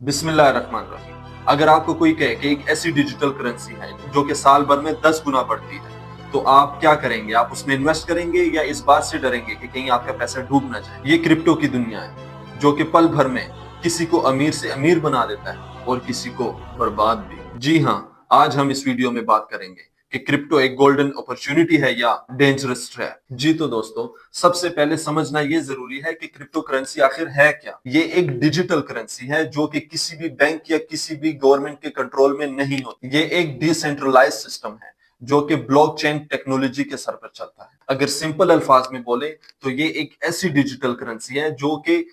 बिस्मिल्लाहिर्रहमानिर्रहीम। अगर आपको कोई कहे कि एक ऐसी डिजिटल करेंसी है जो कि साल भर में 10 गुना बढ़ती है, तो आप क्या करेंगे? आप उसमें इन्वेस्ट करेंगे या इस बात से डरेंगे कि कहीं आपका पैसा डूब ना जाए? ये क्रिप्टो की दुनिया है जो कि पल भर में किसी को अमीर से अमीर बना देता है और किसी को बर्बाद भी। जी हाँ, आज हम इस वीडियो में बात करेंगे कि क्रिप्टो एक गोल्डन अपॉर्चुनिटी है या डेंजरस ट्रैप। जी तो दोस्तों, सबसे पहले समझना ये जरूरी है कि क्रिप्टो करेंसी आखिर है क्या। ये एक डिजिटल करेंसी है जो कि किसी भी बैंक या किसी भी गवर्नमेंट के कंट्रोल में नहीं होती। ये एक डिसेंट्रलाइज सिस्टम है जो कि ब्लॉकचेन टेक्नोलॉजी के सर पर चलता है। अगर सिंपल अल्फाज में बोले तो ये एक ऐसी डिजिटल करेंसी है जो कि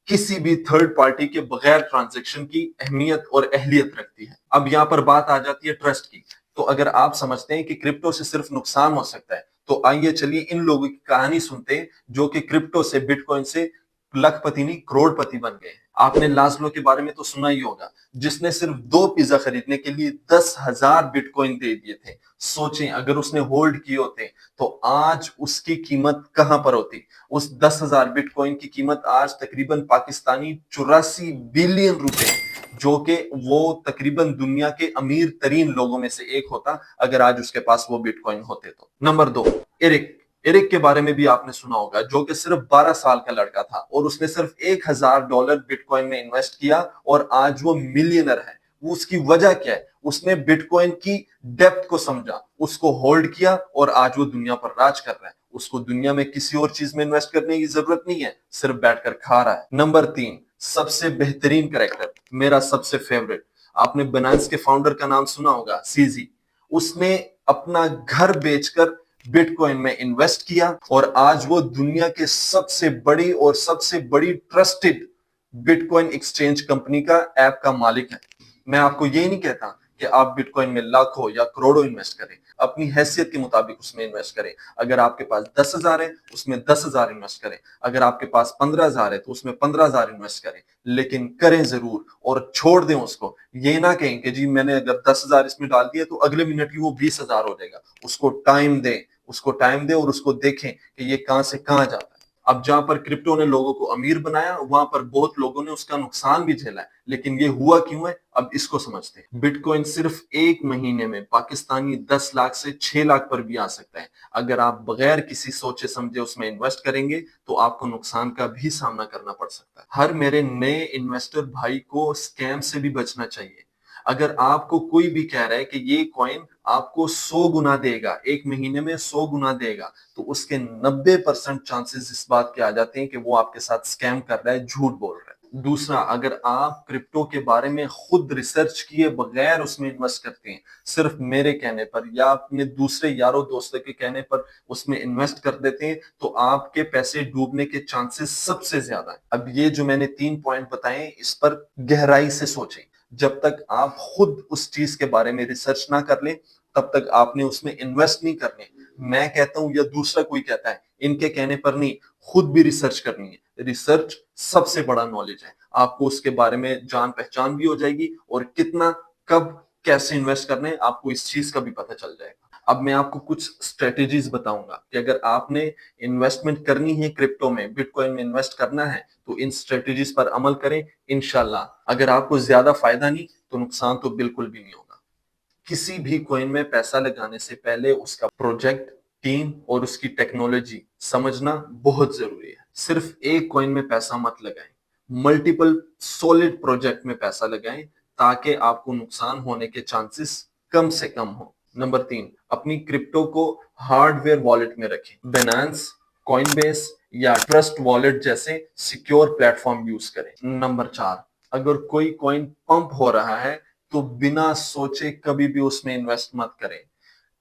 किसी भी थर्ड पार्टी के बगैर ट्रांजैक्शन की अहमियत और अहलियत रखती है। अब यहाँ पर बात आ जाती है ट्रस्ट की। तो अगर आप समझते हैं कि क्रिप्टो से सिर्फ नुकसान हो सकता है, तो आइए चलिए इन लोगों की कहानी सुनते हैं जो कि क्रिप्टो से, बिटकॉइन से लखपति नहीं करोड़पति बन गए हैं। आपने लास्लो के बारे में तो सुना ही होगा, जिसने सिर्फ 2 पिज्जा खरीदने के लिए 10,000 बिटकॉइन दे दिए थे। सोचें अगर उसने होल्ड किए होते तो आज उसकी कीमत कहां पर होती। उस 10,000 बिटकॉइन की कीमत आज तकरीबन पाकिस्तानी 84 बिलियन रुपए है, जो कि वो तकरीबन दुनिया के अमीर तरीन लोगों में से एक होता अगर आज उसके पास वो बिटकॉइन होते तो। Number 2, Eric. एरिक के बारे में भी आपने सुना होगा, जो कि सिर्फ 12 साल का लड़का था और उसने सिर्फ $1,000 बिटकॉइन में इन्वेस्ट किया और आज वो मिलियनर है। वो उसकी वजह क्या है? उसने बिटकॉइन की डेप्थ को समझा, उसको होल्ड किया और आज वो दुनिया पर राज कर रहा है। उसको दुनिया में किसी और चीज में इन्वेस्ट करने की जरूरत नहीं है, सिर्फ बैठकर खा रहा है। नंबर 3, सबसे बेहतरीन कैरेक्टर, मेरा सबसे फेवरेट। आपने बनांस के फाउंडर का नाम सुना होगा, सीजी। उसने अपना घर बेचकर बिटकॉइन में इन्वेस्ट किया और आज वो दुनिया के सबसे बड़ी और सबसे बड़ी ट्रस्टेड बिटकॉइन एक्सचेंज कंपनी का ऐप का मालिक है। मैं आपको ये नहीं कहता कि आप बिटकॉइन में लाखों या करोड़ों इन्वेस्ट करें, अपनी हैसियत के मुताबिक उसमें इन्वेस्ट करें। अगर आपके पास 10,000 है, उसमें 10,000 इन्वेस्ट करें। अगर आपके पास 15,000 है तो उसमें 15,000 इन्वेस्ट करें, लेकिन करें जरूर और छोड़ दें उसको। ये ना कहें कि जी मैंने अगर 10,000 इसमें डाल दिया तो अगले मिनट ही वो 20,000 हो जाएगा। उसको टाइम दें और उसको देखें कि ये कहां से कहां जाता है। अब जहां पर क्रिप्टो ने लोगों को अमीर बनाया, वहां पर बहुत लोगों ने उसका नुकसान भी झेला है। लेकिन ये हुआ क्यों है, अब इसको समझते हैं। बिटकॉइन सिर्फ एक महीने में पाकिस्तानी 10 लाख से 6 लाख पर भी आ सकता है। अगर आप बगैर किसी सोचे समझे उसमें इन्वेस्ट करेंगे तो आपको नुकसान का भी सामना करना पड़ सकता है। हर मेरे नए इन्वेस्टर भाई को स्कैम से भी बचना चाहिए। अगर आपको कोई भी कह रहा है कि ये कॉइन आपको 100 गुना देगा, एक महीने में 100 गुना देगा, तो उसके 90% चांसेस इस बात के आ जाते हैं कि वो आपके साथ स्कैम कर रहा है, झूठ बोल रहा है। दूसरा, अगर आप क्रिप्टो के बारे में खुद रिसर्च किए बगैर उसमें इन्वेस्ट करते हैं, सिर्फ मेरे कहने पर या अपने दूसरे यारों दोस्तों के कहने पर उसमें इन्वेस्ट कर देते हैं, तो आपके पैसे डूबने के चांसेस सबसे ज्यादा है। अब ये जो मैंने 3 पॉइंट बताए, इस पर गहराई से सोचें। जब तक आप खुद उस चीज के बारे में रिसर्च ना कर लें, तब तक आपने उसमें इन्वेस्ट नहीं करने। मैं कहता हूं या दूसरा कोई कहता है, इनके कहने पर नहीं, खुद भी रिसर्च करनी है। रिसर्च सबसे बड़ा नॉलेज है। आपको उसके बारे में जान पहचान भी हो जाएगी और कितना, कब, कैसे इन्वेस्ट करना है, आपको इस चीज का भी पता चल जाएगा। अब मैं आपको कुछ स्ट्रेटेजीज बताऊंगा कि अगर आपने इन्वेस्टमेंट करनी है क्रिप्टो में, बिटकॉइन में इन्वेस्ट करना है, तो इन स्ट्रेटेजीज पर अमल करें। इंशाल्लाह अगर आपको ज्यादा फायदा नहीं तो नुकसान तो बिल्कुल भी नहीं होगा। किसी भी कॉइन में पैसा लगाने से पहले उसका प्रोजेक्ट, टीम और उसकी टेक्नोलॉजी समझना बहुत जरूरी है। सिर्फ एक कॉइन में पैसा मत लगाएं, मल्टीपल सॉलिड प्रोजेक्ट में पैसा लगाएं ताकि आपको नुकसान होने के चांसेस कम से कम हो। नंबर 3, अपनी क्रिप्टो को हार्डवेयर वॉलेट में रखें। बिनांस, कॉइनबेस या ट्रस्ट वॉलेट जैसे सिक्योर प्लेटफॉर्म यूज करें। नंबर 4, अगर कोई कॉइन पंप हो रहा है तो बिना सोचे कभी भी उसमें इन्वेस्ट मत करें।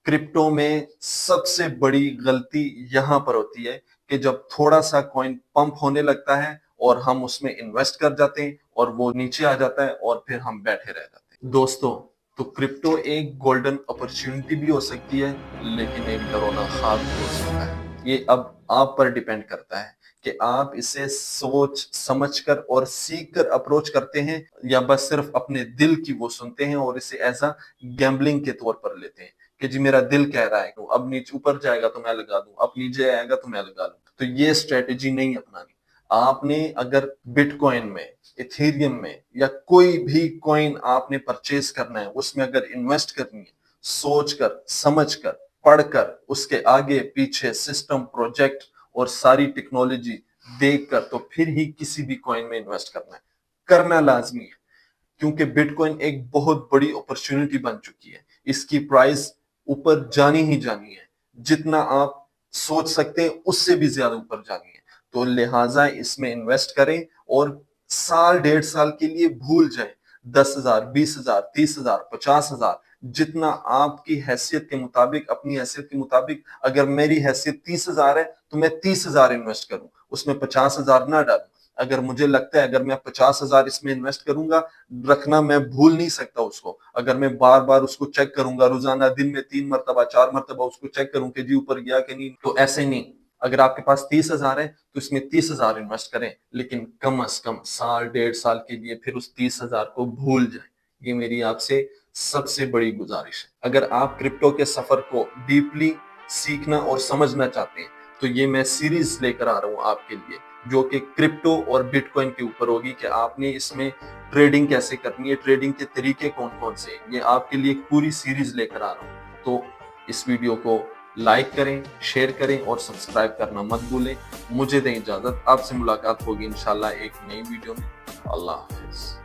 क्रिप्टो में सबसे बड़ी गलती यहां पर होती है कि जब थोड़ा सा कॉइन पंप होने लगता है और हम उसमें इन्वेस्ट कर जाते हैं और वो नीचे आ जाता है और फिर हम बैठे रह जाते हैं। दोस्तों, तो क्रिप्टो एक गोल्डन अपॉर्चुनिटी भी हो सकती है, लेकिन एक डरावना ख्वाब भी हो सकता है। ये अब आप पर डिपेंड करता है कि आप इसे सोच समझकर और सीख कर अप्रोच करते हैं या बस सिर्फ अपने दिल की वो सुनते हैं और इसे एज अ गैम्बलिंग के तौर पर लेते हैं कि जी मेरा दिल कह रहा है तो अब नीचे ऊपर जाएगा तो मैं लगा दूं, अब नीचे आएगा तो मैं लगा लूं। तो ये स्ट्रेटेजी नहीं अपनानी। आपने अगर बिटकॉइन में इथेरियम में या कोई भी कॉइन आपने परचेज करना है, उसमें अगर इन्वेस्ट करनी है, सोचकर, समझकर, पढ़कर, उसके आगे पीछे सिस्टम, प्रोजेक्ट और सारी टेक्नोलॉजी देखकर, तो फिर ही किसी भी कॉइन में इन्वेस्ट करना है, करना लाजमी है। क्योंकि बिटकॉइन एक बहुत बड़ी अपॉर्चुनिटी बन चुकी है, इसकी प्राइस ऊपर जानी ही जानी है, जितना आप सोच सकते हैं उससे भी ज्यादा ऊपर जानी है। तो लिहाजा इसमें इन्वेस्ट करें और साल 1.5 साल के लिए भूल जाएं। 10,000, 20,000, 30,000, 50,000, जितना आपकी हैसियत के मुताबिक, अपनी हैसियत के मुताबिक, अगर मेरी हैसियत 30,000 है तो मैं 30,000 इन्वेस्ट करूं, उसमें 50,000 ना डालूं। अगर मुझे लगता है अगर मैं 50,000 इसमें इन्वेस्ट करूंगा, रखना मैं भूल नहीं सकता उसको, अगर मैं बार बार उसको चेक करूंगा, रोजाना दिन में 3 मरतबा 4 मरतबा उसको चेक करूं कि जी ऊपर गया कि नहीं, तो ऐसे नहीं। अगर आपके पास 30,000 है तो इसमें 30,000 इन्वेस्ट करें, लेकिन कम से कम साल 1.5 साल के लिए फिर उस 30,000 को भूल जाए। ये मेरी आपसे सबसे बड़ी गुजारिश है। अगर आप क्रिप्टो के सफर को डीपली सीखना और समझना चाहते हैं तो ये मैं सीरीज लेकर आ रहा हूं आपके लिए, जो कि क्रिप्टो और बिटकॉइन के ऊपर होगी कि आपने इसमें ट्रेडिंग कैसे करनी है, ट्रेडिंग के तरीके कौन कौन से, ये आपके लिए एक पूरी सीरीज लेकर आ रहा हूं। तो इस वीडियो को लाइक करें, शेयर करें और सब्सक्राइब करना मत भूलें। मुझे दें इजाजत, आपसे मुलाकात होगी इंशाल्लाह एक नई वीडियो में। अल्लाह हाफिज।